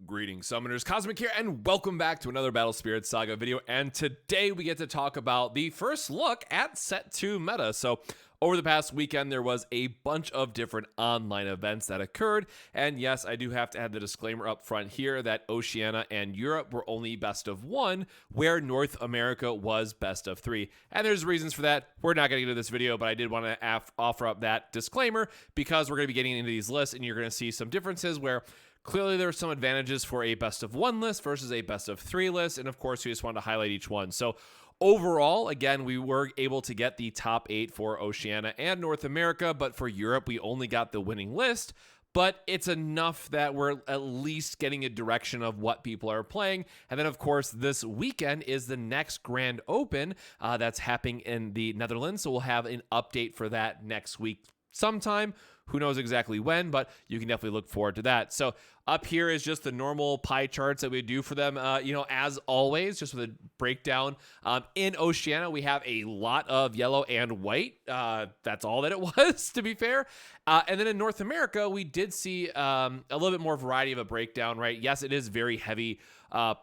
Greetings, Summoners. Cosmic here, and welcome back to another Battle Spirit Saga video. And today we get to talk about the first look at Set 2 meta. So, over the past weekend, there was a bunch of different online events that occurred. And yes, I do have to add the disclaimer up front here that Oceania and Europe were only best of one, where North America was best of three. And there's reasons for that. We're not going to get into this video, but I did want to offer up that disclaimer because we're going to be getting into these lists and you're going to see some differences where clearly there are some advantages for a best of one list versus a best of three list. And of course, we just wanted to highlight each one. So overall, again, we were able to get the top 8 for Oceania and North America, but for Europe, we only got the winning list. But it's enough that we're at least getting a direction of what people are playing. And then, of course, this weekend is the next Grand Open that's happening in the Netherlands. So we'll have an update for that next week sometime. Who knows exactly when, but you can definitely look forward to that. So up here is just the normal pie charts that we do for them, as always, just with a breakdown. In Oceania, we have a lot of yellow and white. That's all that it was, to be fair. And then in North America, we did see a little bit more variety of a breakdown, right? Yes, it is very heavy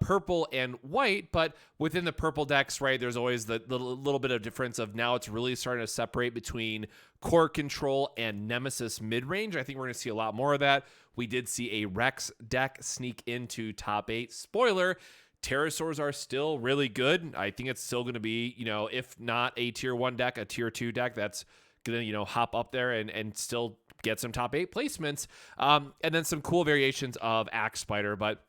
purple and white, but within the purple decks, right, there's always the little bit of difference of now it's really starting to separate between core control and Nemesis mid-range. I think we're going to see a lot more of that. We did see a Rex deck sneak into top 8. Spoiler, Pterosaurs are still really good. I think it's still going to be, if not a tier 1 deck, a tier 2 deck that's going to, hop up there and still get some top 8 placements. And then some cool variations of Axe Spider, but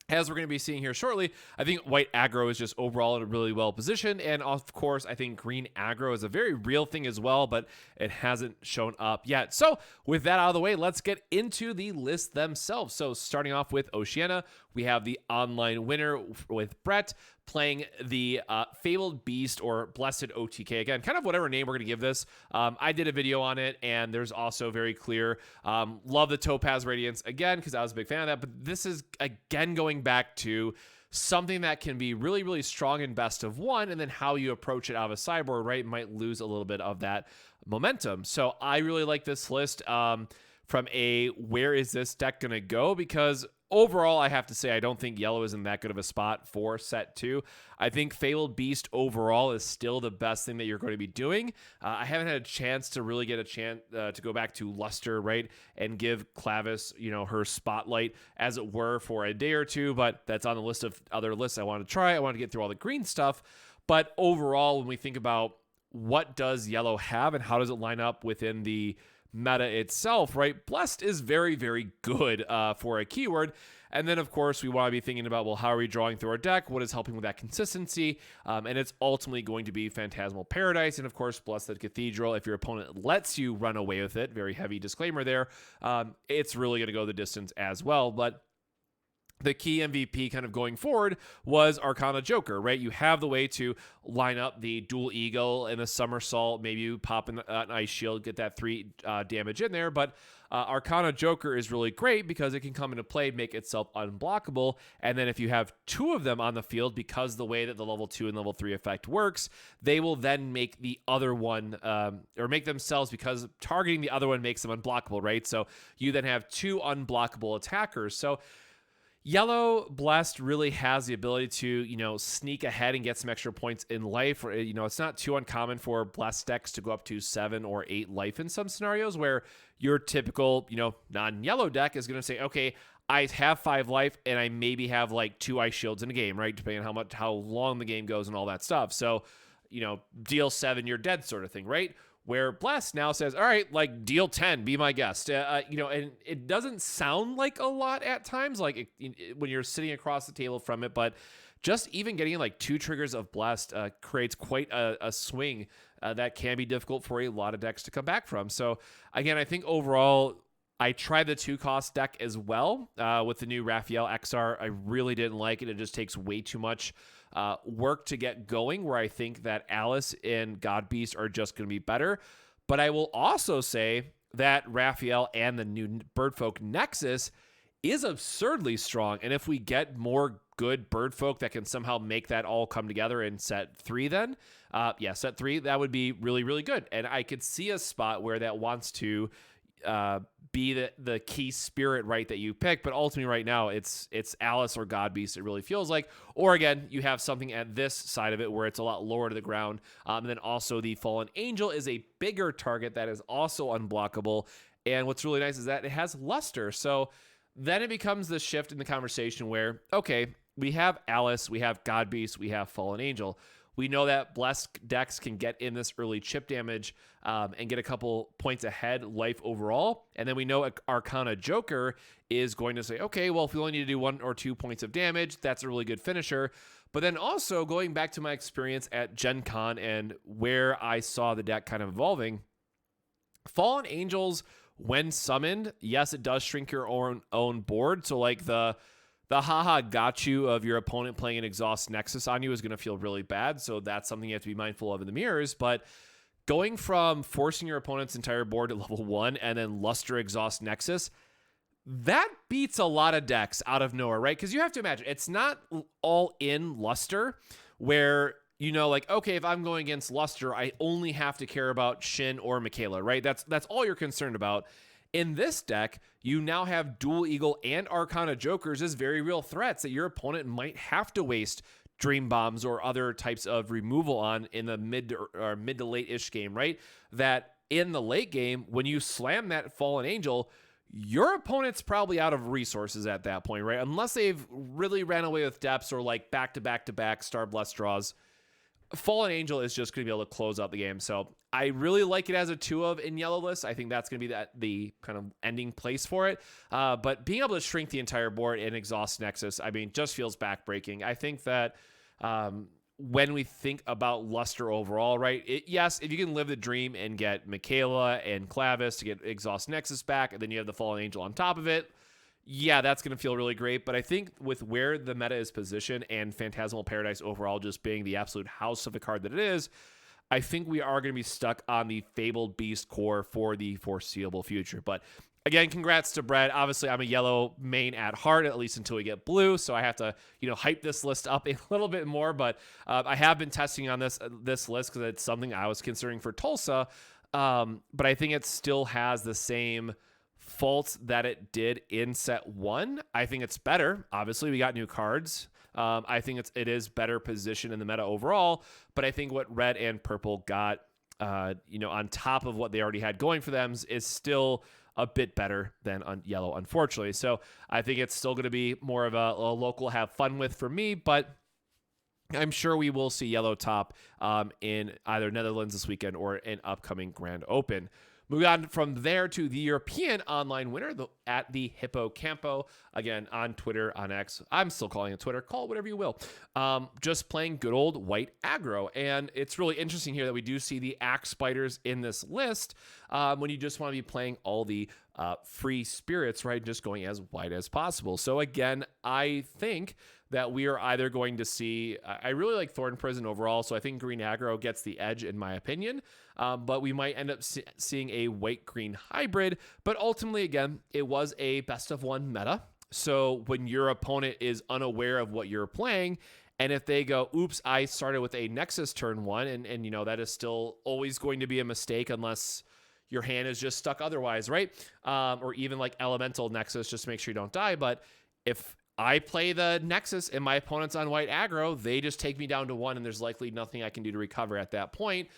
as we're going to be seeing here shortly, I think white aggro is just overall in a really well positioned. And of course, I think green aggro is a very real thing as well, but it hasn't shown up yet. So with that out of the way, let's get into the list themselves. So starting off with Oceania, we have the online winner with Brett playing the Fabled Beast or Blessed OTK. Again, kind of whatever name we're going to give this. I did a video on it, and there's also very clear. Love the Topaz Radiance again, because I was a big fan of that. But this is, again, going back to something that can be really, really strong in best of one, and then how you approach it out of a sideboard, right, might lose a little bit of that momentum. So I really like this list from a where is this deck going to go, because overall, I have to say, I don't think yellow is in that good of a spot for set 2. I think Fabled Beast overall is still the best thing that you're going to be doing. I haven't had a chance to really get a chance to go back to Luster, right, and give Clavis, her spotlight, as it were, for a day or two, but that's on the list of other lists I want to try. I want to get through all the green stuff. But overall, when we think about what does yellow have and how does it line up within the meta itself, right? Blessed is very, very good for a keyword. And then, of course, we want to be thinking about, well, how are we drawing through our deck? What is helping with that consistency? And it's ultimately going to be Phantasmal Paradise. And, of course, Blessed Cathedral. If your opponent lets you run away with it, very heavy disclaimer there, it's really going to go the distance as well. But the key MVP kind of going forward was Arcana Joker, right? You have the way to line up the dual eagle and a somersault. Maybe you pop an ice shield, get that 3 damage in there. But Arcana Joker is really great because it can come into play, make itself unblockable. And then if you have 2 of them on the field, because the way that the level 2 and level 3 effect works, they will then make the other one, or make themselves, because targeting the other one makes them unblockable, right? So you then have 2 unblockable attackers. So Yellow Blessed really has the ability to, sneak ahead and get some extra points in life. It's not too uncommon for Blessed decks to go up to 7 or 8 life in some scenarios where your typical, non-yellow deck is going to say, okay, I have 5 life and I maybe have like 2 ice shields in a game, right? Depending on how long the game goes and all that stuff. So, deal 7, you're dead sort of thing, right? Where Bless now says, all right, like deal 10, be my guest. And it doesn't sound like a lot at times, like when you're sitting across the table from it, but just even getting like 2 triggers of Blessed creates quite a swing that can be difficult for a lot of decks to come back from. So again, I think overall, I tried the 2-cost deck as well with the new Raphael XR. I really didn't like it. It just takes way too much work to get going, where I think that Alice and God Beast are just going to be better. But I will also say that Raphael and the new Birdfolk Nexus is absurdly strong. And if we get more good Birdfolk that can somehow make that all come together in set 3, then set 3, that would be really, really good. And I could see a spot where that wants to be the key spirit, right, that you pick. But ultimately right now it's Alice or God Beast, it really feels like. Or again, you have something at this side of it where it's a lot lower to the ground. And then also the Fallen Angel is a bigger target that is also unblockable. And what's really nice is that it has luster. So then it becomes this shift in the conversation where, okay, we have Alice, we have God Beast, we have Fallen Angel. We know that Blessed decks can get in this early chip damage and get a couple points ahead life overall. And then we know Arcana Joker is going to say, okay, well, if we only need to do 1 or 2 points of damage, that's a really good finisher. But then also going back to my experience at Gen Con and where I saw the deck kind of evolving, Fallen Angels, when summoned, yes, it does shrink your own board. So like the haha got you of your opponent playing an Exhaust Nexus on you is going to feel really bad. So that's something you have to be mindful of in the mirrors. But going from forcing your opponent's entire board to level 1 and then Luster Exhaust Nexus, that beats a lot of decks out of nowhere, right? Because you have to imagine, it's not all in Luster where, you know, like, okay, if I'm going against Luster, I only have to care about Shin or Michaela, right? That's all you're concerned about. In this deck, you now have Dual Eagle and Arcana Jokers as very real threats that your opponent might have to waste Dream Bombs or other types of removal on in the mid to late-ish game, right? That in the late game, when you slam that Fallen Angel, your opponent's probably out of resources at that point, right? Unless they've really ran away with depths or like back-to-back-to-back Star Blessed draws. Fallen Angel is just going to be able to close out the game. So I really like it as a 2 of in yellow list. I think that's going to be the kind of ending place for it. But being able to shrink the entire board in Exhaust Nexus, I mean, just feels backbreaking. I think that when we think about Luster overall, right? Yes, if you can live the dream and get Michaela and Clavis to get Exhaust Nexus back, and then you have the Fallen Angel on top of it, yeah, that's going to feel really great. But I think with where the meta is positioned and Phantasmal Paradise overall just being the absolute house of a card that it is, I think we are going to be stuck on the Fabled Beast core for the foreseeable future. But again, congrats to Brett. Obviously, I'm a yellow main at heart, at least until we get blue. So I have to, hype this list up a little bit more. But I have been testing on this list because it's something I was considering for Tulsa. But I think it still has the same faults that it did in set 1. I think it's better. Obviously, we got new cards. I think it is better positioned in the meta overall, but I think what red and purple got, on top of what they already had going for them is still a bit better than yellow, unfortunately. So I think it's still going to be more of a local have fun with for me, but I'm sure we will see yellow top in either Netherlands this weekend or an upcoming Grand Open. Moving on from there to the European online winner at the Hippo Campo. Again, on Twitter, on X. I'm still calling it Twitter. Call it whatever you will. Just playing good old white aggro. And it's really interesting here that we do see the Axe Spiders in this list when you just want to be playing all the free spirits, right? Just going as white as possible. So again, I think that we are either going to see, I really like Thorn Prison overall, so I think green aggro gets the edge in my opinion, but we might end up seeing a white-green hybrid, but ultimately, again, it was a best-of-1 meta, so when your opponent is unaware of what you're playing, and if they go, oops, I started with a Nexus turn 1, and that is still always going to be a mistake unless your hand is just stuck otherwise, right? Or even like Elemental Nexus, just to make sure you don't die, but if I play the Nexus and my opponent's on white aggro, they just take me down to 1 and there's likely nothing I can do to recover at that point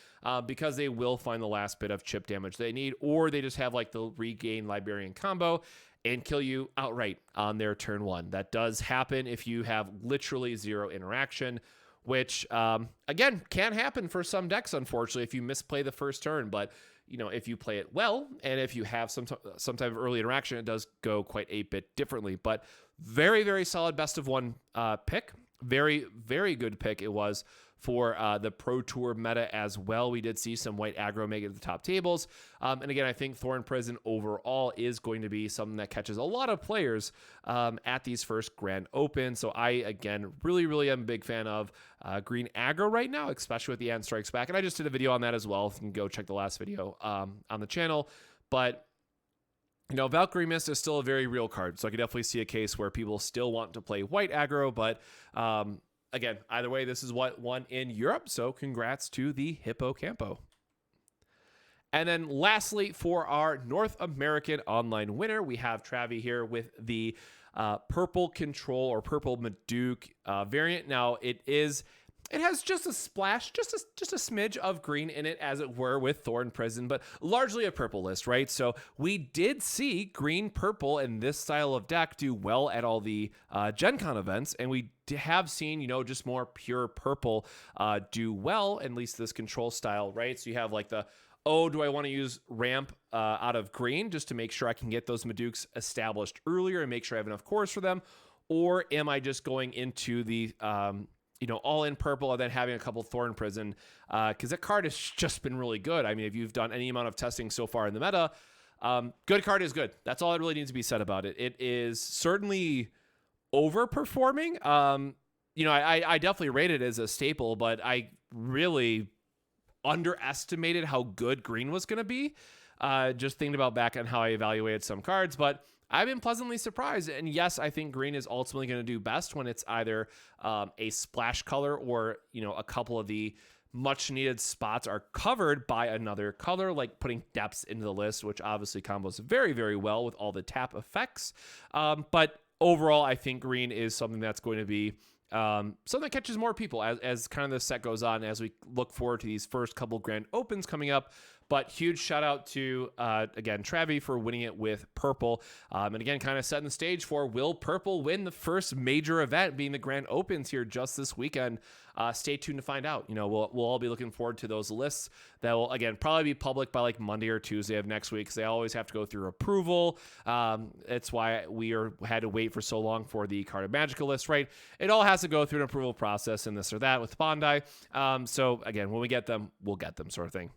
because they will find the last bit of chip damage they need, or they just have like the regain Librarian combo and kill you outright on their turn 1. That does happen if you have literally 0 interaction, which again, can happen for some decks, unfortunately, if you misplay the first turn, but if you play it well, and if you have some type of early interaction, it does go quite a bit differently. But very, very solid best-of-1 pick. Very, very good pick it was for the Pro Tour meta as well. We did see some white aggro make it to the top tables. And again, I think Thorn Prison overall is going to be something that catches a lot of players at these first Grand Open. So I, again, really, really am a big fan of green aggro right now, especially with the End Strikes Back. And I just did a video on that as well. You can go check the last video on the channel. But Valkyrie Mist is still a very real card, so I could definitely see a case where people still want to play white aggro, but again, either way, this is what won in Europe, so congrats to the Hippo Campo. And then lastly, for our North American online winner, we have Travi here with the purple control or purple Maduke variant. Now it has just a splash, just a smidge of green in it, as it were, with Thorn Prison, but largely a purple list, right? So we did see green purple in this style of deck do well at all the Gen Con events, and we have seen, just more pure purple do well, at least this control style, right? So you have like the, oh, do I want to use ramp out of green just to make sure I can get those Madukes established earlier and make sure I have enough cores for them? Or am I just going into the all in purple and then having a couple Thorn Prison, because that card has just been really good. I mean, if you've done any amount of testing so far in the meta, good card is good. That's all that really needs to be said about it. It is certainly overperforming. I definitely rate it as a staple, but I really underestimated how good green was going to be. Just thinking about back on how I evaluated some cards, but I've been pleasantly surprised. And yes, I think green is ultimately going to do best when it's either a splash color or, a couple of the much needed spots are covered by another color, like putting depths into the list, which obviously combos very, very well with all the tap effects. But overall, I think green is something that's going to be something that catches more people as kind of the set goes on, as we look forward to these first couple grand opens coming up. But huge shout out to, again, Travi for winning it with purple. And again, kind of setting the stage for, will purple win the first major event being the grand opens here just this weekend? Stay tuned to find out. We'll all be looking forward to those lists that will, again, probably be public by like Monday or Tuesday of next week, because they always have to go through approval. That's why had to wait for so long for the Card of Magica list, right? It all has to go through an approval process and this or that with Bondi. So again, when we get them, we'll get them, sort of thing.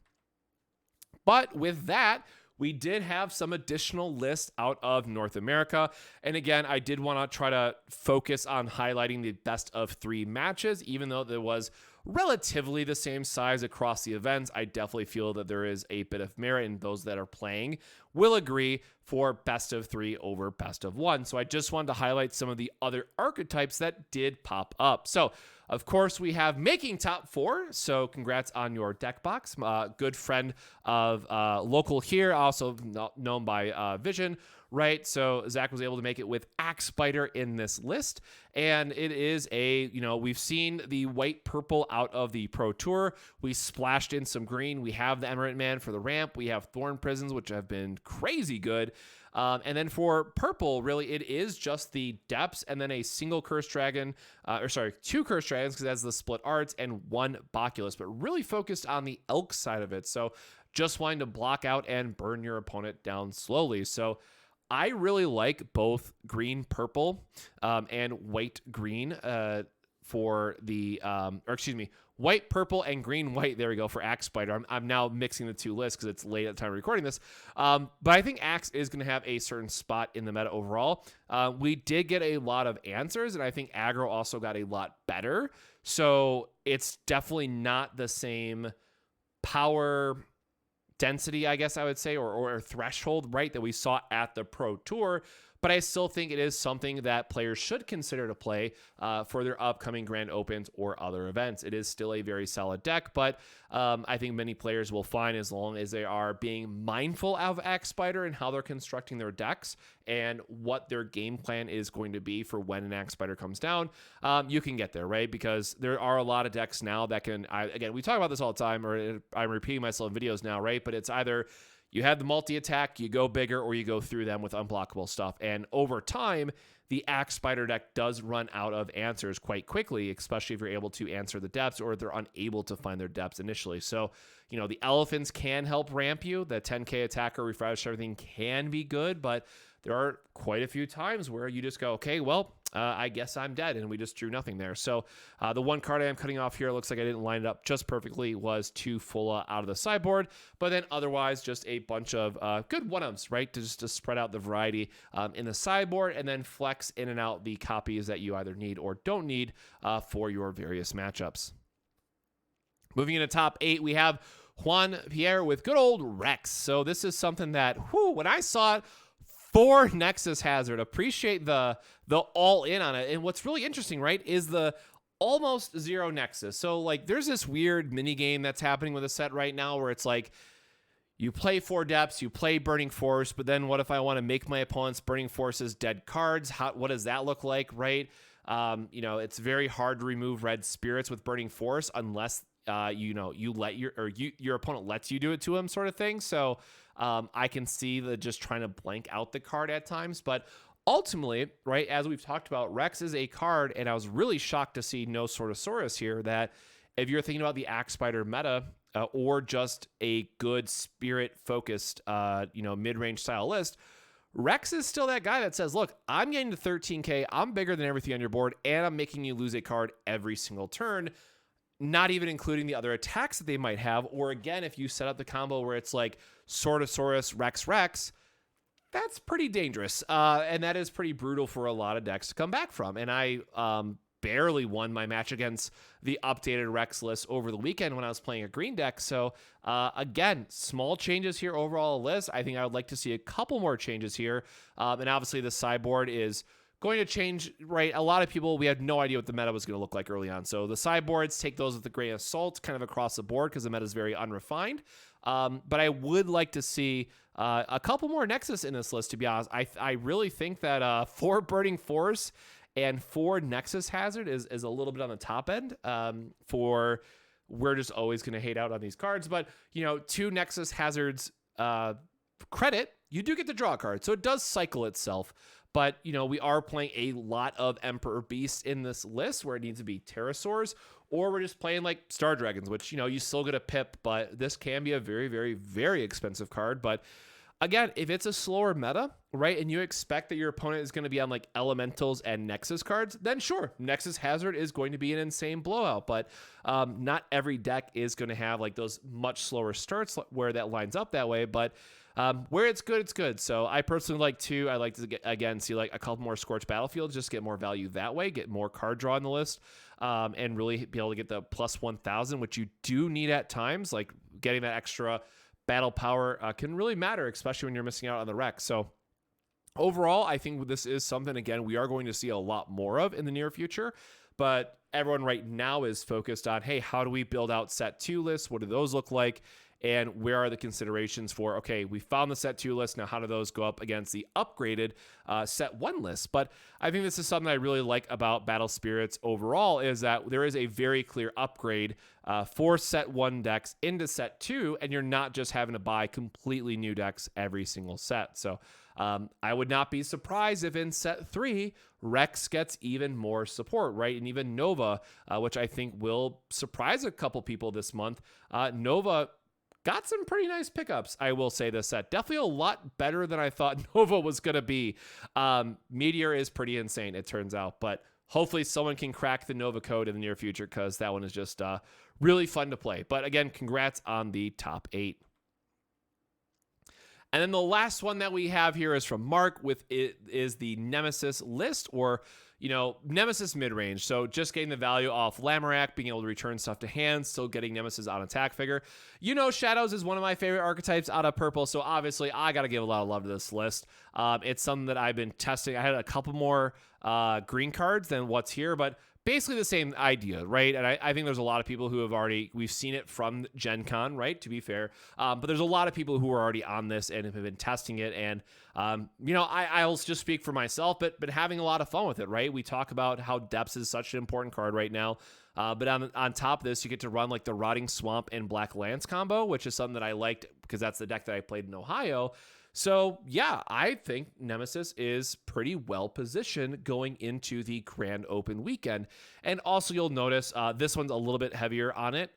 But with that, we did have some additional lists out of North America. And again, I did want to try to focus on highlighting the best of 3 matches, even though there was relatively the same size across the events. I definitely feel that there is a bit of merit, and those that are playing will agree, for best of 3 over best of 1. So I just wanted to highlight some of the other archetypes that did pop up. So of course, we have making top 4. So congrats on your deck box. Good friend of local here, also known by Vision, right? So Zach was able to make it with Axe Biter in this list. And it is we've seen the white purple out of the Pro Tour. We splashed in some green. We have the Emirate Man for the ramp. We have Thorn Prisons, which have been crazy good. And then for purple, really, it is just the depths and then a single Cursed Dragon, 2 Cursed Dragons, because that's the split arts, and 1 Baculus, but really focused on the elk side of it. So just wanting to block out and burn your opponent down slowly. So I really like both green purple and white green for the, white, purple, and green, white. There we go, for Axe Biter. I'm now mixing the 2 lists because it's late at the time of recording this. But I think Axe is going to have a certain spot in the meta overall. We did get a lot of answers, and I think aggro also got a lot better. So it's definitely not the same power density, I guess I would say, or threshold, right, that we saw at the Pro Tour. But I still think it is something that players should consider to play for their upcoming grand opens or other events. It is still a very solid deck, but I think many players will find, as long as they are being mindful of Axe Biter and how they're constructing their decks and what their game plan is going to be for when an Axe Biter comes down, you can get there, right? Because there are a lot of decks now that can, again, we talk about this all the time, or I'm repeating myself in videos now, right? But it's either you have the multi-attack, you go bigger, or you go through them with unblockable stuff. And over time, the Axe Biter deck does run out of answers quite quickly, especially if you're able to answer the depths, or they're unable to find their depths initially. So, the elephants can help ramp you. The 10k attacker, refresh everything can be good, but there are quite a few times where you just go, okay, well, I guess I'm dead, and we just drew nothing there. So the one card I am cutting off here, looks like I didn't line it up just perfectly, was 2 Fulla out of the sideboard, but then otherwise just a bunch of good one-ups, right, to spread out the variety in the sideboard, and then flex in and out the copies that you either need or don't need for your various matchups. Moving into top 8, we have Juan Pierre with good old Rex. So this is something that, when I saw it, 4 Nexus Hazard, appreciate the all in on it. And what's really interesting, right, is the almost 0 Nexus. So like there's this weird mini game that's happening with a set right now where it's like you play 4 depths, you play Burning Force, but then what if I want to make my opponent's Burning Forces dead cards? What does that look like, right? It's very hard to remove red spirits with Burning Force unless you let your opponent lets you do it to him, sort of thing. So I can see the just trying to blank out the card at times, but ultimately, right, as we've talked about, Rex is a card, and I was really shocked to see no Sortosaurus here. That if you're thinking about the Axe Spider meta, or just a good spirit-focused, mid-range style list, Rex is still that guy that says, look, I'm getting to 13K, I'm bigger than everything on your board, and I'm making you lose a card every single turn, not even including the other attacks that they might have. Or again, if you set up the combo where it's like Sortosaurus, Rex, that's pretty dangerous, and that is pretty brutal for a lot of decks to come back from. And I barely won my match against the updated Rex list over the weekend when I was playing a green deck. So again, small changes here overall list. I think I would like to see a couple more changes here. And obviously the sideboard is going to change, right? A lot of people, we had no idea what the meta was going to look like early on. So the sideboards, take those with a grain of salt kind of across the board because the meta is very unrefined. But I would like to see a couple more Nexus in this list, to be honest. I really think that 4 Burning Force and 4 Nexus Hazard is a little bit on the top end for we're just always going to hate out on these cards. But, 2 Nexus Hazards credit, you do get to draw a card. So it does cycle itself. But, we are playing a lot of Emperor Beasts in this list where it needs to be Pterosaurs, or we're just playing like Star Dragons, which, you still get a pip, but this can be a very, very, very expensive card. But again, if it's a slower meta, right, and you expect that your opponent is going to be on like Elementals and Nexus cards, then sure, Nexus Hazard is going to be an insane blowout. But not every deck is going to have like those much slower starts where that lines up that way. But where it's good, it's good. So I personally like to see like a couple more Scorched Battlefields, just get more value that way, get more card draw on the list, and really be able to get the plus 1,000, which you do need at times. Like getting that extra battle power can really matter, especially when you're missing out on the Rex. So overall, I think this is something, again, we are going to see a lot more of in the near future. But everyone right now is focused on, hey, how do we build out set 2 lists? What do those look like? And where are the considerations for, okay, we found the set 2 list. Now, how do those go up against the upgraded set 1 list? But I think this is something I really like about Battle Spirits overall, is that there is a very clear upgrade for set 1 decks into set 2, and you're not just having to buy completely new decks every single set. So I would not be surprised if in set 3, Rex gets even more support, right? And even Nova, which I think will surprise a couple people this month. Nova got some pretty nice pickups, I will say, this set. Definitely a lot better than I thought Nova was going to be. Meteor is pretty insane, it turns out. But hopefully someone can crack the Nova code in the near future, because that one is just really fun to play. But again, congrats on the top 8. And then the last one that we have here is from Mark, with it is the Nemesis list, or Nemesis mid-range. So just getting the value off Lamorak, being able to return stuff to hand, still getting Nemesis on attack figure. Shadows is one of my favorite archetypes out of purple, so obviously I got to give a lot of love to this list. It's something that I've been testing. I had a couple more green cards than what's here, but basically the same idea, right? And I think there's a lot of people who we've seen it from Gen Con, right, to be fair. But there's a lot of people who are already on this and have been testing it. And, I'll just speak for myself, but having a lot of fun with it, right? We talk about how Depths is such an important card right now. But on top of this, you get to run like the Rotting Swamp and Black Lance combo, which is something that I liked because that's the deck that I played in Ohio. So yeah, I think Nemesis is pretty well positioned going into the Grand Open weekend. And also you'll notice this one's a little bit heavier on it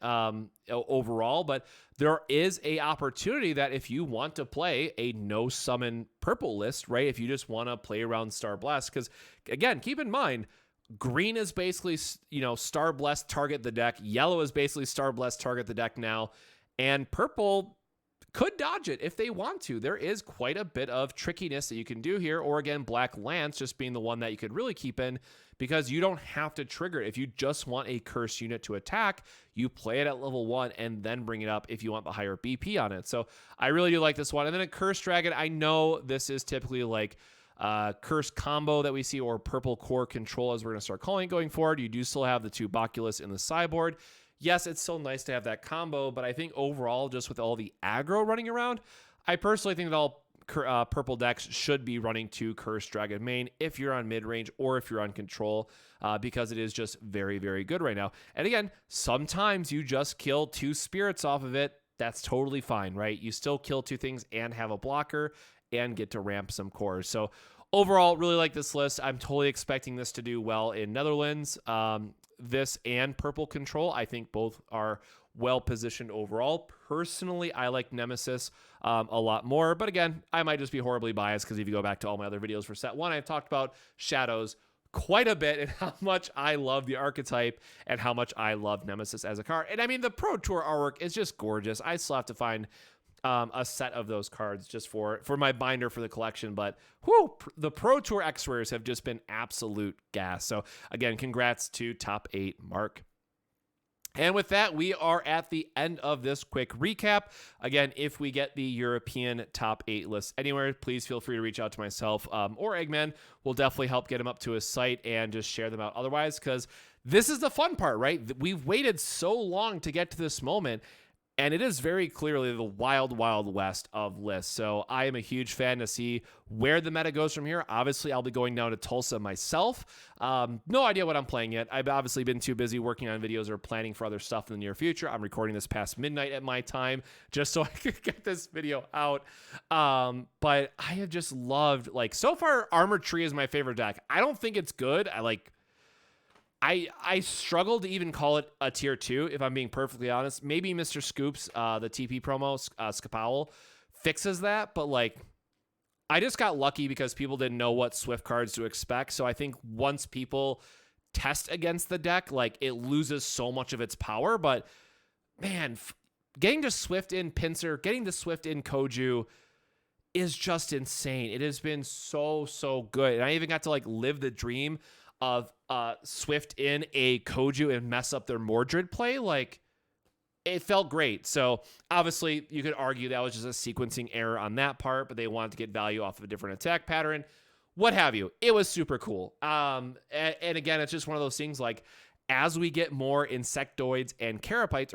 overall, but there is a opportunity that if you want to play a no summon purple list, right? If you just want to play around Star Blast, because again, keep in mind, green is basically, Star Blast target the deck. Yellow is basically Star Blast target the deck now. And purple could dodge it if they want to. There is quite a bit of trickiness that you can do here. Or again, Black Lance just being the one that you could really keep in, because you don't have to trigger it. If you just want a curse unit to attack, you play it at level 1 and then bring it up if you want the higher BP on it. So I really do like this one. And then a Curse Dragon, I know this is typically like curse combo that we see, or purple core control, as we're going to start calling it going forward. You do still have the 2 Baculus in the sideboard. yes, it's so nice to have that combo, but I think overall, just with all the aggro running around, I personally think that all purple decks should be running to Cursed Dragon Main if you're on mid-range or if you're on control, because it is just very, very good right now. And again, sometimes you just kill 2 spirits off of it. That's totally fine, right? You still kill 2 things and have a blocker and get to ramp some cores. So overall, really like this list. I'm totally expecting this to do well in Netherlands. This and purple control, I think both are well positioned overall. Personally, I like Nemesis a lot more, but again, I might just be horribly biased because if you go back to all my other videos for set 1, I've talked about Shadows quite a bit and how much I love the archetype and how much I love Nemesis as a card. And I mean, the Pro Tour artwork is just gorgeous. I still have to find a set of those cards just for my binder for the collection, but whew, the Pro Tour X-Rares have just been absolute gas. So again, congrats to top 8 Mark. And with that, we are at the end of this quick recap. Again, if we get the European top 8 list anywhere, please feel free to reach out to myself or Eggman. We'll definitely help get them up to his site and just share them out otherwise, because this is the fun part, right? We've waited so long to get to this moment, and it is very clearly the wild, wild west of lists. So I am a huge fan to see where the meta goes from here. Obviously, I'll be going down to Tulsa myself. No idea what I'm playing yet. I've obviously been too busy working on videos or planning for other stuff in the near future. I'm recording this past midnight at my time just so I could get this video out. But I have just loved, like, so far, Armor Tree is my favorite deck. I don't think it's good. I struggle to even call it a tier 2, if I'm being perfectly honest. Maybe Mr. Scoops, the TP promo, Skapowl, fixes that, but like, I just got lucky because people didn't know what Swift cards to expect. So I think once people test against the deck, like, it loses so much of its power. But man, getting to Swift in Pincer, getting to Swift in Koju is just insane. It has been so, so good. And I even got to like live the dream of Swift in a Koju and mess up their Mordred play. Like, it felt great. So obviously you could argue that was just a sequencing error on that part, but they wanted to get value off of a different attack pattern, what have you. It was super cool. And again, it's just one of those things, like, as we get more insectoids and carapites,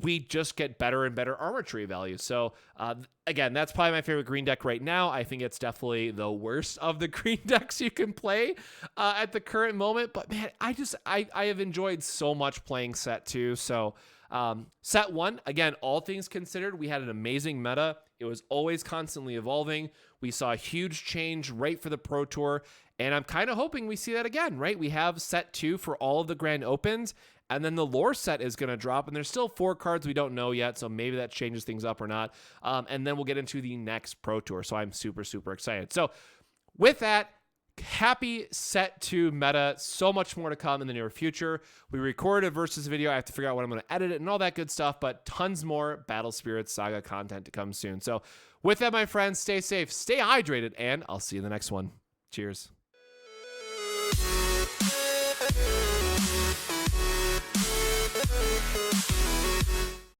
we just get better and better Armor Tree value. So again, that's probably my favorite green deck right now. I think it's definitely the worst of the green decks you can play at the current moment. But man, I have enjoyed so much playing set 2. So set 1, again, all things considered, we had an amazing meta. It was always constantly evolving. We saw a huge change right for the Pro Tour, and I'm kind of hoping we see that again, right? We have set 2 for all of the Grand Opens, and then the lore set is going to drop, and there's still 4 cards we don't know yet, so maybe that changes things up or not. And then we'll get into the next Pro Tour, so I'm super, super excited. So with that, happy set 2 meta. So much more to come in the near future. We recorded a versus video. I have to figure out when I'm going to edit it and all that good stuff, but tons more Battle Spirits Saga content to come soon. So with that, my friends, stay safe, stay hydrated, and I'll see you in the next one. Cheers.